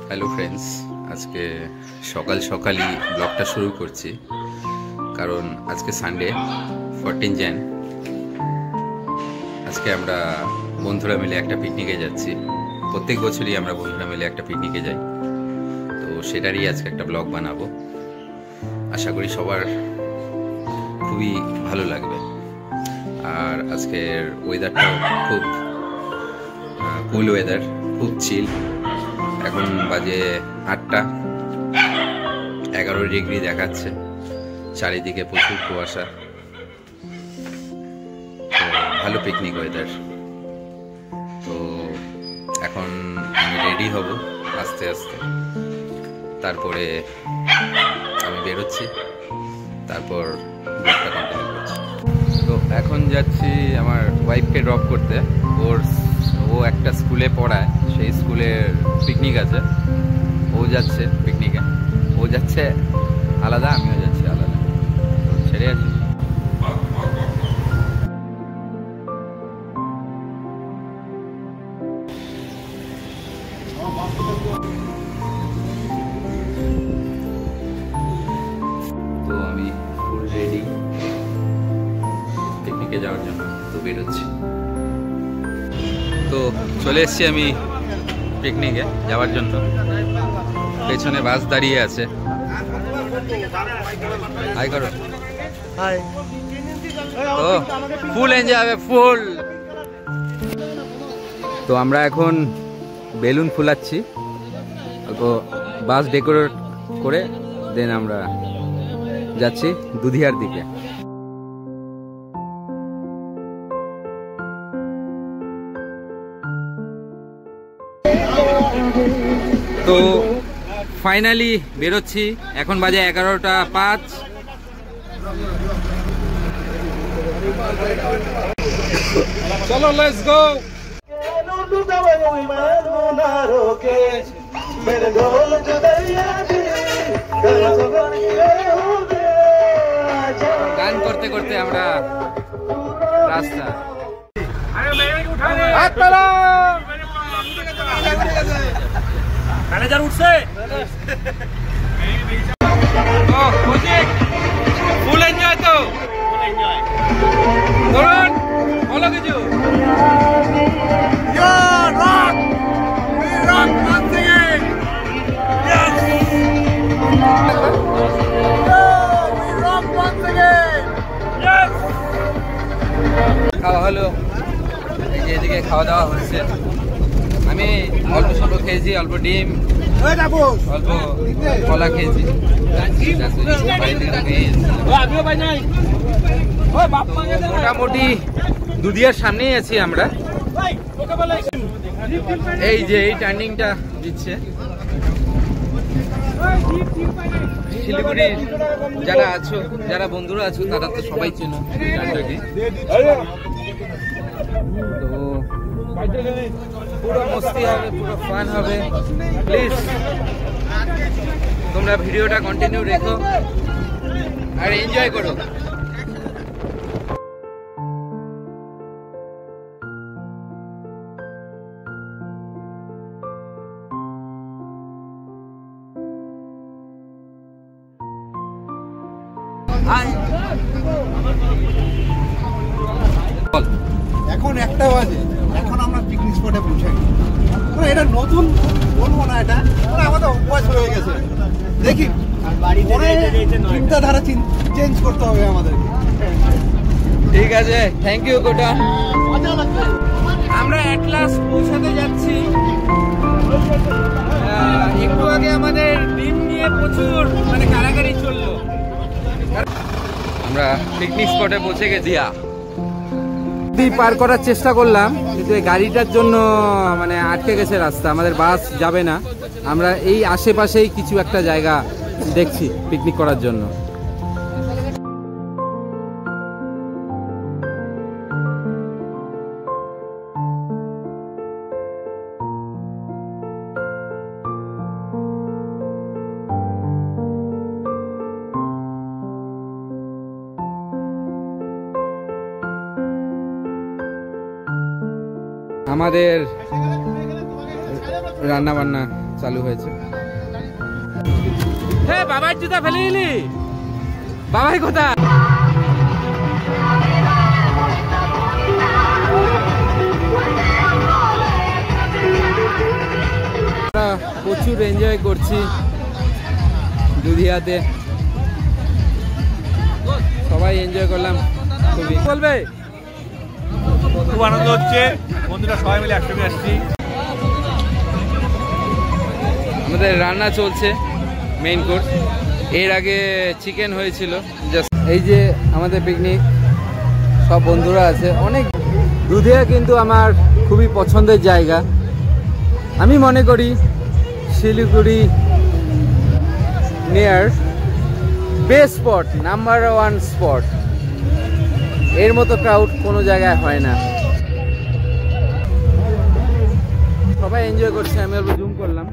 Hello friends, আজকে সকাল সকালই ব্লগটা শুরু করছি কারণ আজকে সানডে 14 jan। আজকে আমরা বন্ধুরা মিলে একটা পিকনিকে যাচ্ছি। প্রত্যেক বছরই আমরা বন্ধুরা মিলে একটা পিকনিকে যাই, তো সেটারই আজকে একটা ব্লগ বানাবো। আশা করি সবার খুবই ভালো লাগবে। আর আজকের ওয়েদারটাও খুব কুল ওয়েদার, খুব চিল। এখন বাজে 8টা, 11 ডিগ্রি দেখাচ্ছে, চারিদিকে প্রচুর কুয়াশা। তো ভালো পিকনিক ওয়েদার। তো এখন আমি রেডি হব আস্তে আস্তে, তারপরে আমি বেরোচ্ছি, তারপর ব্লগটা কন্টিনিউ করছি। তো এখন যাচ্ছি আমার ওয়াইফকে ড্রপ করতে। ও একটা স্কুলে পড়ায়, সেই স্কুলের পিকনিক আছে। ও যাচ্ছে পিকনিকে, ও যাচ্ছে আলাদা, আমিও যাচ্ছি আলাদা। ছেড়ে আছি। তো আমি ফুল রেডি পিকনিকে যাওয়ার জন্য, তো বেরোচ্ছি। তো চলে এসেছি আমি পিকনিকে যাওয়ার জন্য। পেছনে বাস দাঁড়িয়ে আছে। হাই করো। হাই। তো ফুল এনজয় হবে, ফুল। তো আমরা এখন বেলুন ফুলাচ্ছি, অল্প বাস ডেকোরেট করে দেন আমরা যাচ্ছি দুধিয়ার দিকে। তো ফাইনালি বেরোচ্ছি, এখন বাজে 11টা 5। চলো লেটস গো। গান করতে করতে আমরা রাস্তা। ম্যানেজার উঠছে। ফুল এনজয়, তো ধরুন বলো কিছু। খাওয়া হলো, এদিকে খাওয়া দাওয়া হচ্ছে। আমি অল্প স্বল্প খেয়েছি, অল্প ডিম, অল্প কলা খেয়েছি। মোটামুটি দুধিয়ার সামনেই আছি আমরা। এই যে এই টার্নিংটা দিচ্ছে। শিলিগুড়ির যারা আছো, যারা বন্ধুরা আছো, তারা তো সবাই চেনো। তো পুরো মস্তি হবে, পুরো ফান হবে। প্লিজ তোমরা ভিডিওটা কন্টিনিউ রেখো আর এনজয় করো। এখন 1টা বাজে, এখন আমরা পিকনিক স্পটে পৌঁছাই। এটা নতুন বলবো না, এটা আমাদের অভ্যাস হয়ে গেছে। দেখি চিন্তাধারা চেঞ্জ করতে হবে আমাদেরকে। ঠিক আছে, থ্যাংক ইউ গোটা। আমরা এট লাস্ট পৌঁছাতে যাচ্ছি। একটু আগে আমাদের ডিম নিয়ে প্রচুর কারাকারি চললো। আমরা পিকনিক স্পটে পৌঁছে গেছি। পার করার চেষ্টা করলাম, কিন্তু এই গাড়িটার জন্য আটকে গেছে রাস্তা, আমাদের বাস যাবে না। আমরা এই আশেপাশেই কিছু একটা জায়গা দেখছি পিকনিক করার জন্য। আমাদের রান্না বান্না চালু হয়েছে। হে বাবার জুতা ফেলে দিলি, বাবাই কোথায়? প্রচুর এনজয় করছি দুধিয়াতে, সবাই এনজয় করলাম খুবই। বলবে খুব আনন্দ হচ্ছে, বন্ধুরা সবাই মিলে একসঙ্গে আসছি। আমাদের রান্না চলছে মেইন কোর্স, এর আগে চিকেন হয়েছিল। জাস্ট এই যে আমাদের পিকনিক, সব বন্ধুরা আছে অনেক। দুধিয়া কিন্তু আমার খুবই পছন্দের জায়গা। আমি মনে করি Siliguri near best spot, number 1 spot. এর মতো ক্রাউড কোনো জায়গায় হয় না, সবাই এনজয় করছে। আমি অল্প জুম করলাম।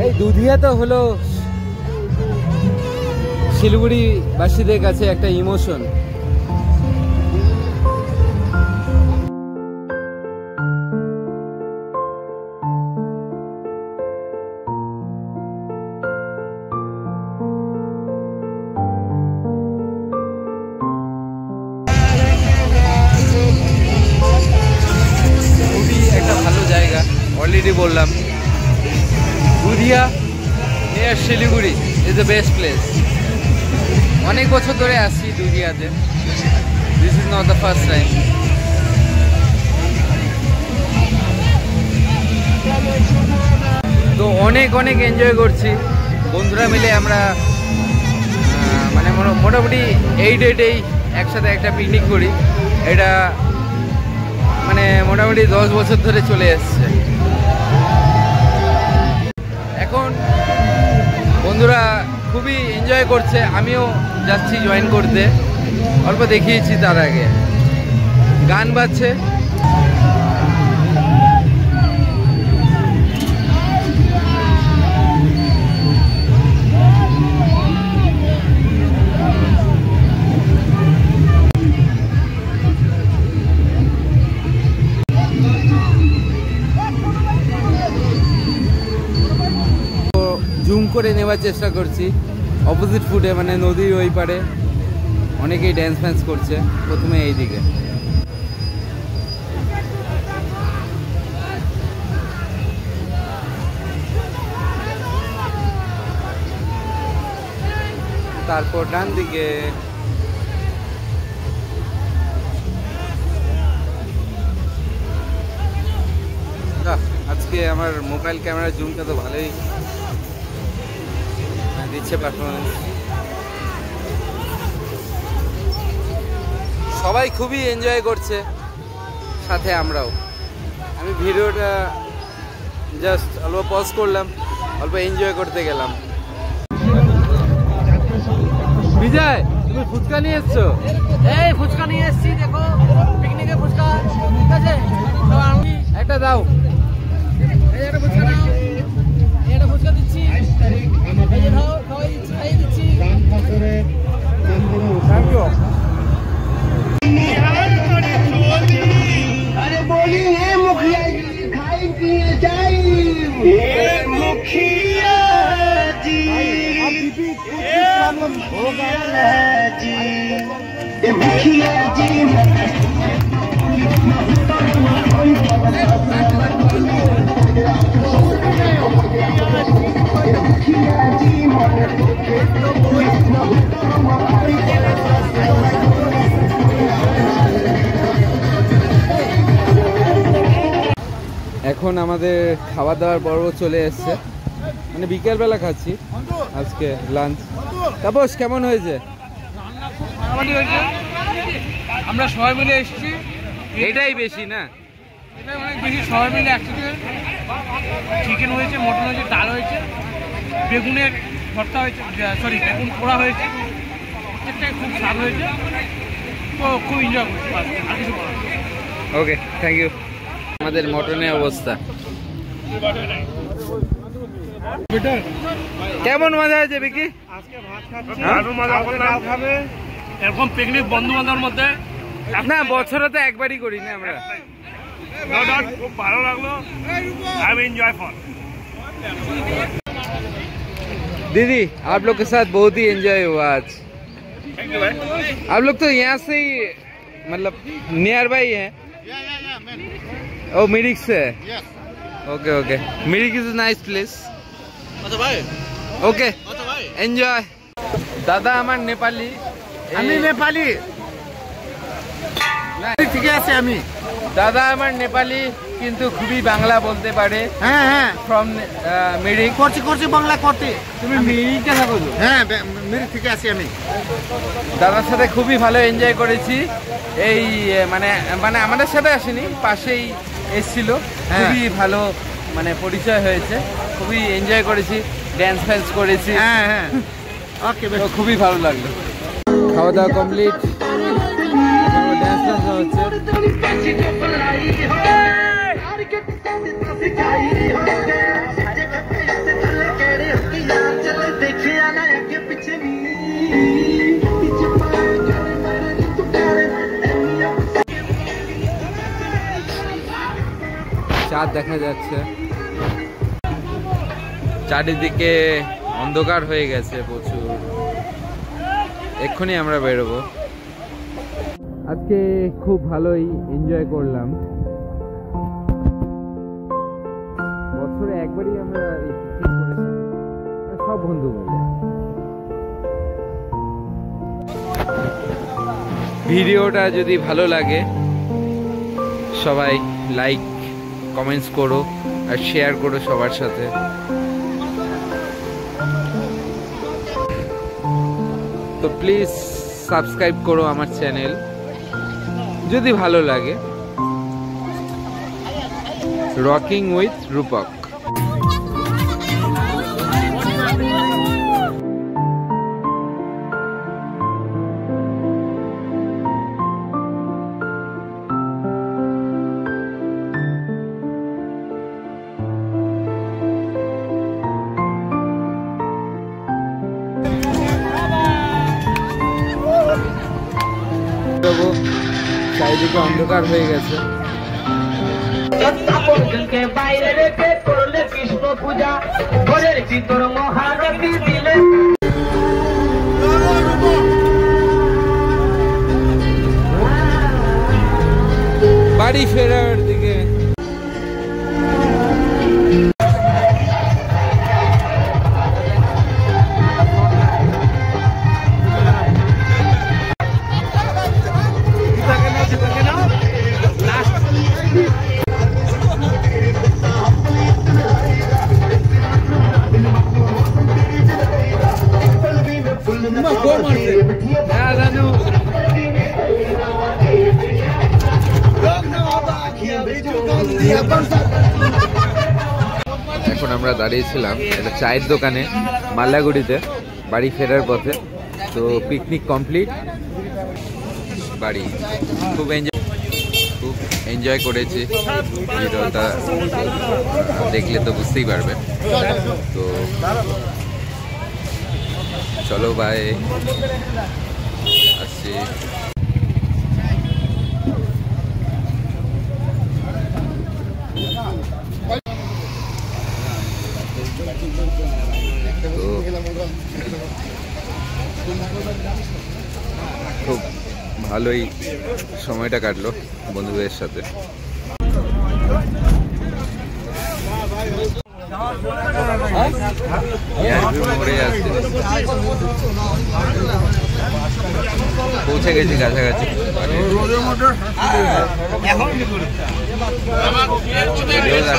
এই দুধিয়া তো হলো শিলিগুড়ি বাসীদের কাছে একটা ইমোশন। খুবই একটা ভালো জায়গা, অলরেডি বললাম। Dudhia near Siliguri is the best place. অনেক বছর ধরে আসছি দুধিয়াতে, this is not the first time. তো অনেক অনেক এনজয় করছি বন্ধুরা মিলে। আমরা মানে মোটামুটি 8 একসাথে একটা পিকনিক করি। এটা মানে মোটামুটি 10 বছর ধরে চলে এসছে। এখন বন্ধুরা খুবই এনজয় করছে, আমিও যাচ্ছি জয়েন করতে। অল্প দেখিয়েছি তার আগে, গান বাজছে। জুম করে নেওয়ার চেষ্টা করছি। অপোজিট ফুটে মানে নদীর ওই পারে অনেকেই ড্যান্স ফ্যান্স করছে। প্রথমে এই দিকে, তারপর ডান দিকে। আজকে আমার মোবাইল ক্যামেরা জুমটা তো ভালোই দিচ্ছে পারফরমেন্স। সবাই খুবই এনজয় করছে, সাথে আমরাও। আমি ভিডিওটা জাস্ট অল্প পজ করলাম, অল্প এনজয় করতে গেলাম। বিজয়, তুমি ফুচকা নিয়ে এসছো? এই ফুচকা নিয়ে এসেছি, দেখো পিকনিকে ফুচকা। ঠিক আছে, একটা দাও। এই একটা ফুচকা নাও, এই একটা ফুচকা দিচ্ছি। এই যে নাও, খাওয়াই দিচ্ছি, খাইয়ে দিচ্ছি। Thank you. अरे बोली है मुखिया जी खाई पिए जाई मुखिया जी हो गया जी मुखिया जी এখন আমাদের খাওয়া দাওয়ার পর্ব চলে এসছে, মানে বিকেলবেলা খাচ্ছি আজকে লাঞ্চ। তাপস, কেমন হয়েছে? আমরা সবাই মিলে এসেছি, এটাই বেশি না? এটা অনেক বেশি। সবাই মিলে একসাথে চিকেন হয়েছে, মটন হয়েছে, ডাল হয়েছে, বেগুনের ভর্তা হয়েছে, সরি বেগুন পোড়া হয়েছে। প্রত্যেকটাই খুব স্বাদ হয়েছে, তো খুব এনজয় করছি। আর কিছু বলার নেই। ওকে, থ্যাংক ইউ। আমাদের মটনের অবস্থা কেমন? মজা হয়েছে বিকি? এরকম পিকনিক বন্ধু বান্ধবের মধ্যে না বছরে তো একবারই করি না আমরা। খুব ভালো লাগলো। I enjoy for. दीदी आप लोग के साथ बहुत ही एंजॉय हुआ आज। थैंक यू भाई। आप लोग तो यहाँ से ही मतलब नियर बाई है? ओ मिरिक से? Okay okay, Mirik is a nice place. Okay enjoy. दादा আমার নেপালি। আমি নেপালি। ঠিক আছে আমি। দাদা আমার নেপালি কিন্তু খুবই বাংলা বলতে পারে। হ্যাঁ হ্যাঁ, ফ্রম মিরিক। করছি বাংলা করতে। তুমি মিরিকে থাকো তো? হ্যাঁ মিরিক থেকে আছি আমি। দাদার সাথে খুবই ভালো এনজয় করেছি। এই মানে মানে আমাদের সাথে আসেনি, পাশেই এসেছিল। খুবই ভালো মানে পরিচয় হয়েছে, খুবই এনজয় করেছি, ড্যান্স ফ্যান্স করেছি। হ্যাঁ হ্যাঁ, ওকে, তো খুবই ভালো লাগলো। খাওয়া দাওয়া কমপ্লিট, ড্যান্স ফ্যান্স হচ্ছে। চাঁদ দেখা যাচ্ছে, চারিদিকে অন্ধকার হয়ে গেছে প্রচুর। এক্ষুনি আমরা বেরোবো। আজকে খুব ভালোই এনজয় করলাম। বছরে একবারই আমরা এই পিকনিক করেছি সব বন্ধু মিলে। ভিডিওটা যদি ভালো লাগে সবাই লাইক কমেন্টস করো আর শেয়ার করো সবার সাথে। তো প্লিজ সাবস্ক্রাইব করো আমার চ্যানেল যদি ভালো লাগে। রকিং উইথ রূপক। চারিদিকে অন্ধকার হয়ে গেছে। বাইরে রেখে করলে কৃষ্ণ পূজা, ঘরের ভিতর মহানবী দিলে। বাড়ি ফেরার দিকে এখন আমরা দাঁড়িয়েছিলাম একটা চায়ের দোকানে মাল্লাগুড়িতে বাড়ি ফেরার পথে। তো পিকনিক কমপ্লিট, বাড়ি। খুব এনজয় করেছি। ভিডিওটা দেখলে তো বুঝতেই পারবে। তো চলো বাই, আসছি। খুব ভালোই সময়টা কাটলো বন্ধুদের সাথে। মোড়ে আছে, পৌঁছে গেছি কাছাকাছি।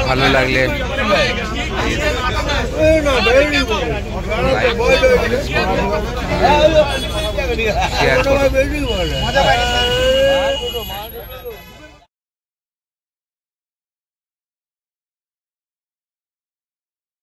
ভালো লাগলে শেয়ার করো।